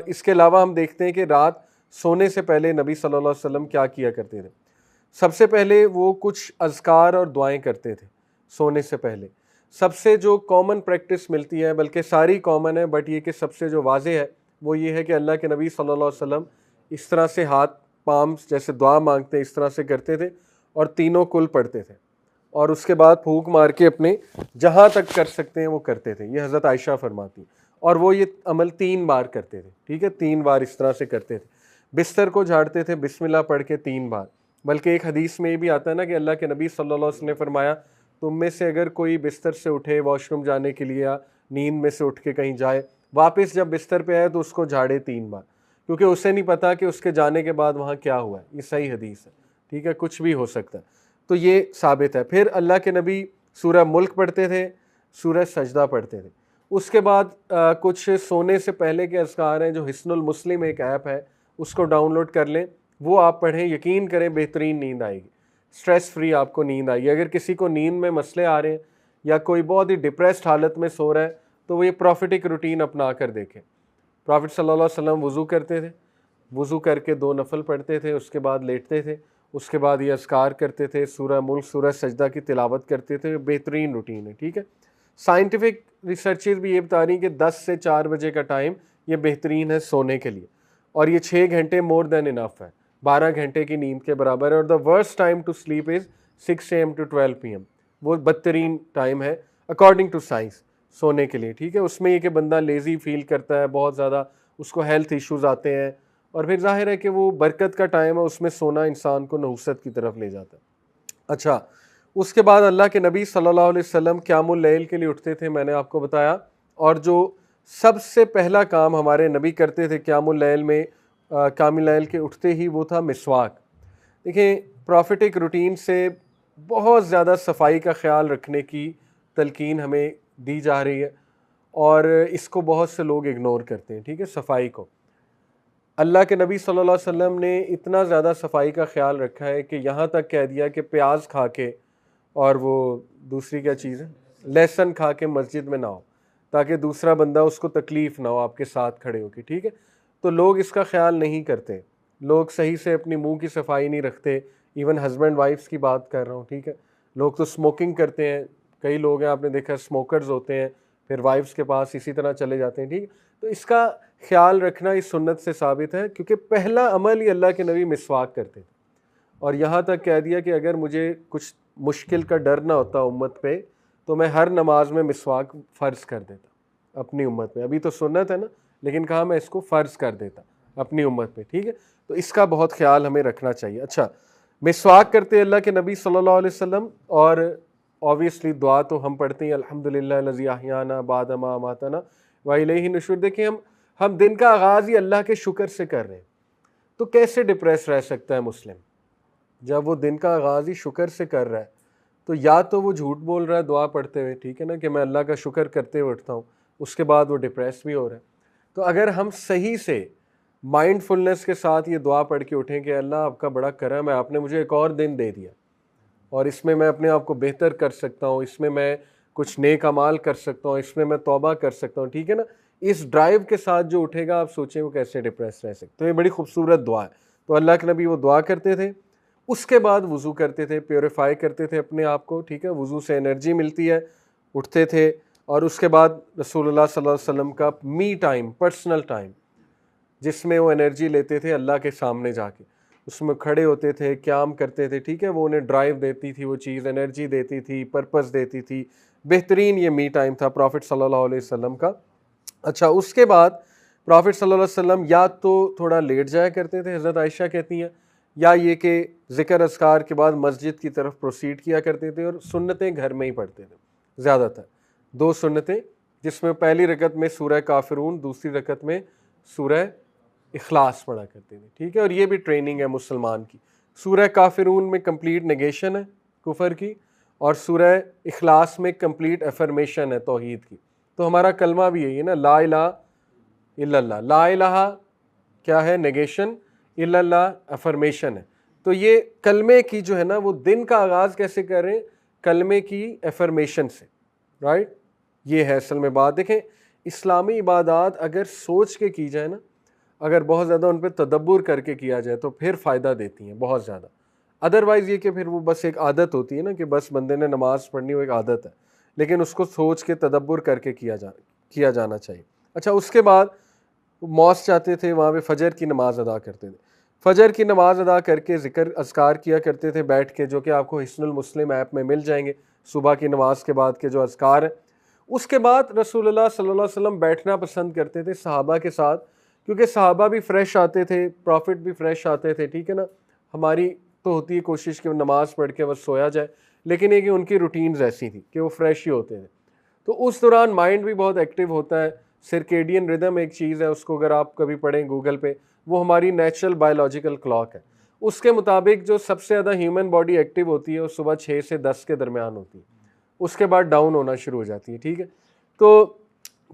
और इसके अलावा हम देखते हैं कि रात सोने से पहले नबी सल्लल्लाहु अलैहि वसल्लम क्या किया करते थे। सबसे पहले वो कुछ अज़कार और दुआएं करते थे सोने से पहले। सबसे जो कॉमन प्रैक्टिस मिलती है, बल्कि सारी कॉमन है, बट ये कि सबसे जो वाज़ेह है वो ये है कि अल्लाह के नबी सल्लल्लाहु अलैहि वसल्लम इस तरह से हाथ पाम्स जैसे दुआ मांगते हैं इस तरह से करते थे और तीनों कुल पढ़ते थे और उसके बाद फूंक मार के अपने जहाँ तक कर सकते हैं वो करते थे। ये हज़रत आयशा फरमाती और वो ये अमल 3 बार करते थे, ठीक है, 3 बार इस तरह से करते थे। बिस्तर को झाड़ते थे बिस्मिल्लाह पढ़ के 3 बार। बल्कि एक हदीस में ये भी आता है ना कि अल्लाह के नबी सल्लल्लाहु अलैहि वसल्लम ने फरमाया, तुम में से अगर कोई बिस्तर से उठे वॉशरूम जाने के लिए या नींद में से उठ के कहीं जाए, वापस जब बिस्तर पे आए तो उसको झाड़े 3 बार, क्योंकि उसे नहीं पता कि उसके जाने के बाद वहाँ क्या हुआ है। ये सही हदीस है, ठीक है, कुछ भी हो सकता है। तो ये साबित है। फिर अल्लाह के नबी सूरह मुल्क पढ़ते थे, सूरह सजदा पढ़ते थे। उसके बाद कुछ सोने से पहले के अज़कार हैं, जो हिस्नुल मुस्लिम एक ऐप है, उसको डाउनलोड कर लें, वो आप पढ़ें, यकीन करें बेहतरीन नींद आएगी, स्ट्रेस फ्री आपको नींद आएगी। अगर किसी को नींद में मसले आ रहे हैं या कोई बहुत ही डिप्रेस्ड हालत में सो रहा है तो वो ये प्रॉफिटिक रूटीन अपना कर देखें। प्रॉफिट सल्लल्लाहु अलैहि वसल्लम वज़ू करते थे, वज़ू करके 2 नफल पढ़ते थे, उसके बाद लेटते थे, उसके बाद ये अज़कार करते थे, सूरह मुल्क सूरह सजदा की तिलावत करते थे। बेहतरीन रूटीन है, ठीक है। साइंटिफिक रिसर्चेज भी ये बता रही हैं कि 10 से 4 बजे का टाइम ये बेहतरीन है सोने के लिए और ये 6 घंटे मोर देन इनफ है, 12 घंटे की नींद के बराबर है। और the worst time to sleep is 6 AM to 12 PM, वो बदतरीन टाइम है अकॉर्डिंग टू साइंस सोने के लिए, ठीक है। उसमें ये कि बंदा लेज़ी फील करता है, बहुत ज़्यादा उसको हेल्थ इश्यूज़ आते हैं और फिर जाहिर है कि वो बरकत का टाइम है, उसमें सोना इंसान को नहुसत की तरफ ले जाता है। अच्छा, उसके बाद अल्लाह के नबी सल्लल्लाहु अलैहि वसल्लम क़यामुल लैल के लिए उठते थे, मैंने आपको बताया। और जो सबसे पहला काम हमारे नबी करते थे क़यामुल लैल में, क़यामुल लैल के उठते ही, वो था मिसवाक। देखें, प्रॉफिटिक रूटीन से बहुत ज़्यादा सफाई का ख्याल रखने की तलकीन हमें दी जा रही है और इसको बहुत से लोग इग्नोर करते हैं, ठीक है, सफाई को। अल्लाह के नबी सल्लल्लाहु अलैहि वसल्लम ने इतना ज़्यादा सफाई का ख्याल रखा है कि यहाँ तक कह दिया कि प्याज खा के और वो दूसरी क्या चीज़ है, लहसुन खा के मस्जिद में ना हो, ताकि दूसरा बंदा उसको तकलीफ़ ना हो आपके साथ खड़े होके, ठीक है। तो लोग इसका ख्याल नहीं करते, लोग सही से अपनी मुंह की सफाई नहीं रखते। इवन हस्बैंड वाइफ्स की बात कर रहा हूँ, ठीक है। लोग तो स्मोकिंग करते हैं, कई लोग हैं आपने देखा स्मोकर्स होते हैं, फिर वाइफ्स के पास इसी तरह चले जाते हैं, ठीक है। तो इसका ख्याल रखना इस सुन्नत से साबित है, क्योंकि पहला अमल ही अल्लाह के नबी मिसवाक करते थे। और यहाँ तक कह दिया कि अगर मुझे कुछ मुश्किल का डर ना होता उम्मत पे, तो मैं हर नमाज में मिसवाक फ़र्ज़ कर देता अपनी उम्मत में। अभी तो सुन्नत है ना, लेकिन कहा मैं इसको फ़र्ज़ कर देता अपनी उम्मत में, ठीक है। तो इसका बहुत ख्याल हमें रखना चाहिए। अच्छा, मिसवाक करते अल्लाह के नबी सल्लल्लाहु अलैहि वसल्लम, और ऑब्वियसली दुआ तो हम पढ़ते हैं, अल्हम्दुलिल्लाह लज़ी अहयाना बाद मा अमातना व इलैहि नुशूर। देखिए, हम दिन का आगाज़ ही अल्लाह के शुक्र से कर रहे हैं, तो कैसे डिप्रेस रह सकता है मुस्लिम जब वो दिन का आगाज़ ही शुक्र से कर रहा है। तो या तो वो झूठ बोल रहा है दुआ पढ़ते हुए, ठीक है ना, कि मैं अल्लाह का शुक्र करते हुए उठता हूँ, उसके बाद वो डिप्रेस भी हो रहा है। तो अगर हम सही से माइंडफुलनेस के साथ ये दुआ पढ़ के उठें कि अल्लाह आपका बड़ा करम है, आपने मुझे एक और दिन दे दिया और इसमें मैं अपने आप को बेहतर कर सकता हूँ, इसमें मैं कुछ नेक अमाल कर सकता हूँ, इसमें मैं तौबा कर सकता हूँ, ठीक है ना। इस ड्राइव के साथ जो उठेगा, आप सोचें वो कैसे डिप्रेस रह सकते। तो ये बड़ी खूबसूरत दुआ है। तो अल्लाह के नबी वो दुआ करते थे, उसके बाद वज़ू करते थे, प्योरीफाई करते थे अपने आप को, ठीक है। वज़ू से एनर्जी मिलती है, उठते थे। और उसके बाद रसूलुल्लाह सल्लल्लाहु अलैहि वसल्लम का मी टाइम, पर्सनल टाइम, जिसमें वो एनर्जी लेते थे अल्लाह के सामने जाके, उसमें खड़े होते थे, क़याम करते थे, ठीक है। वो उन्हें ड्राइव देती थी, वो चीज़ एनर्जी देती थी, पर्पस देती थी। बेहतरीन ये मी टाइम था प्रॉफिट सल्लल्लाहु अलैहि वसल्लम का। अच्छा, उसके बाद प्रॉफिट सल्लल्लाहु अलैहि वसल्लम या तो थोड़ा लेट जाया करते थे, हज़रत आयशा कहती हैं, या ये कि ज़िक्र अस्कार के बाद मस्जिद की तरफ प्रोसीड किया करते थे और सुन्नतें घर में ही पढ़ते थे ज़्यादातर। 2 सुन्नतें, जिसमें पहली रकत में सूरह काफिरून, दूसरी रकत में सूरह इखलास पढ़ा करते थे, ठीक है। और ये भी ट्रेनिंग है मुसलमान की। सूरह काफिरून में कंप्लीट नेगेशन है कुफर की, और सूरह इखलास में कंप्लीट अफर्मेशन है तौहीद की। तो हमारा कलमा भी यही है ना, ला इलाहा इल्लल्लाह। ला इलाहा क्या है, नेगेशन, इल्लल्लाह अफर्मेशन है। तो ये कलमे की जो है ना, वो दिन का आगाज़ कैसे कर रहे हैं, कलमे की अफर्मेशन से, राइट। ये है असल में बात। देखें, इस्लामी इबादात अगर सोच के की जाए ना, अगर बहुत ज़्यादा उन पर तदब्बुर करके किया जाए तो फिर फ़ायदा देती हैं बहुत ज़्यादा। अदरवाइज़ ये कि फिर वो बस एक आदत होती है ना, कि बस बंदे ने नमाज़ पढ़नी, वो एक आदत है, लेकिन उसको सोच के तदब्बुर करके किया जाना चाहिए। अच्छा, उसके बाद मॉस्क जाते थे, वहाँ पे फ़जर की नमाज़ अदा करते थे। फ़जर की नमाज़ अदा करके ज़िक्र अज़कार किया करते थे बैठ के, जो कि आपको हिस्नुल मुस्लिम ऐप में मिल जाएंगे, सुबह की नमाज़ के बाद के जो अज़कार हैं। उसके बाद रसूलुल्लाह सल्लल्लाहु अलैहि वसल्लम बैठना पसंद करते थे सहाबा के साथ, क्योंकि सहाबा भी फ्रेश आते थे, प्रॉफिट भी फ्रेश आते थे, ठीक है ना। हमारी तो होती है कोशिश कि नमाज़ पढ़ के बस सोया जाए, लेकिन ये कि उनकी रूटीन्स ऐसी थी कि वो फ्रेश ही होते थे। तो उस दौरान माइंड भी बहुत एक्टिव होता है। सर्केडियन रिदम एक चीज़ है, उसको अगर आप कभी पढ़ें गूगल पे, वो हमारी नेचुरल बायोलॉजिकल क्लॉक है। उसके मुताबिक जो सबसे ज़्यादा ह्यूमन बॉडी एक्टिव होती है वो सुबह 6 से 10 के दरमियान होती है, उसके बाद डाउन होना शुरू हो जाती है, ठीक है। तो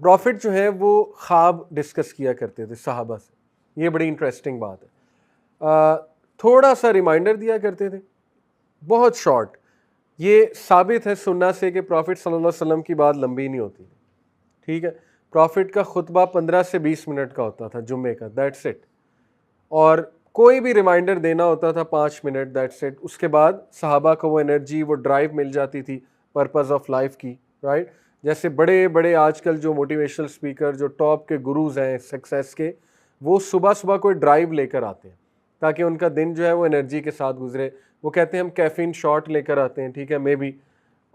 प्रॉफिट जो है वो ख्वाब डिस्कस किया करते थे सहाबा से, ये बड़ी इंटरेस्टिंग बात है। थोड़ा सा रिमाइंडर दिया करते थे, बहुत शॉर्ट। ये साबित है सुन्ना से कि प्रॉफिट सल्लल्लाहु अलैहि वसल्लम की बात लंबी नहीं होती, ठीक है। प्रॉफिट का खुतबा 15 से 20 मिनट का होता था जुम्मे का, दैट्स इट। और कोई भी रिमाइंडर देना होता था 5 मिनट, दैट्स इट। उसके बाद सहाबा को वो एनर्जी, वो ड्राइव मिल जाती थी पर्पस ऑफ लाइफ की, राइट। जैसे बड़े बड़े आजकल जो मोटिवेशनल स्पीकर, जो टॉप के गुरुज हैं सक्सेस के, वो सुबह सुबह कोई ड्राइव लेकर आते हैं ताकि उनका दिन जो है वो एनर्जी के साथ गुजरे। वो कहते हैं हम कैफीन शॉट लेकर आते हैं, ठीक है, मे बी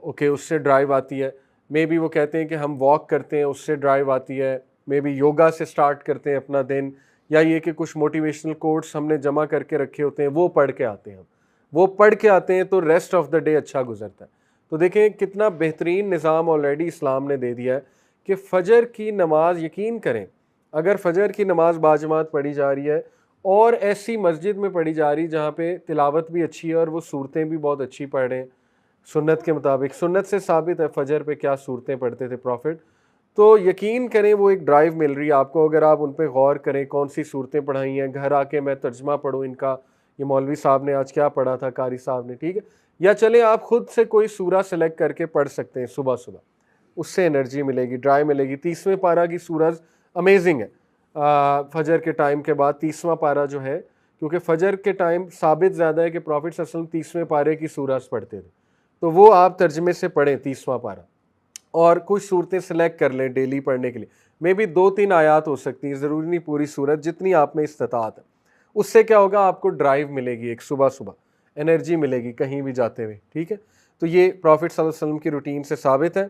ओके, उससे ड्राइव आती है। मे बी वो कहते हैं कि हम वॉक करते हैं, उससे ड्राइव आती है। मे बी योगा से स्टार्ट करते हैं अपना दिन, या ये कि कुछ मोटिवेशनल कोट्स हमने जमा करके रखे होते हैं, वो पढ़ के आते हैं। वो पढ़ के आते हैं तो रेस्ट ऑफ द डे अच्छा गुजरता है। तो देखें कितना बेहतरीन निज़ाम ऑलरेडी इस्लाम ने दे दिया है कि फ़जर की नमाज, यकीन करें, अगर फ़जर की नमाज बाजमात पढ़ी जा रही है और ऐसी मस्जिद में पढ़ी जा रही जहाँ पे तिलावत भी अच्छी है और वो सूरतें भी बहुत अच्छी पढ़ रहे हैं सुन्नत के मुताबिक, सुन्नत से साबित है फ़जर पे क्या सूरतें पढ़ते थे प्रॉफिट, तो यकीन करें वो एक ड्राइव मिल रही है आपको। अगर आप उन पर गौर करें कौन सी सूरतें पढ़ाई हैं, घर आके मैं तर्जमा पढ़ूँ इनका, ये मौलवी साहब ने आज क्या पढ़ा था, कारी साहब ने, ठीक है। या चले आप खुद से कोई सूरा सेलेक्ट करके पढ़ सकते हैं सुबह सुबह, उससे एनर्जी मिलेगी, ड्राइव मिलेगी। 30वें पारा की सूरज अमेजिंग है। फ़जर के टाइम के बाद 30वां पारा जो है, क्योंकि फ़जर के टाइम साबित ज़्यादा है कि प्रॉफिट सल्लल्लाहु अलैहि वसल्लम 30वें पारे की सूरज पढ़ते थे, तो वो आप तर्जमे से पढ़ें 30वां पारा, और कुछ सूरतें सेलेक्ट कर लें डेली पढ़ने के लिए। मे बी 2-3 आयात हो सकती हैं, ज़रूरी नहीं पूरी सूरत, जितनी आप में इस्तिताअत है। उससे क्या होगा, आपको ड्राइव मिलेगी, एक सुबह सुबह एनर्जी मिलेगी कहीं भी जाते हुए, ठीक है। तो ये प्रॉफिट सल्लल्लाहु अलैहि वसल्लम की रूटीन से साबित है।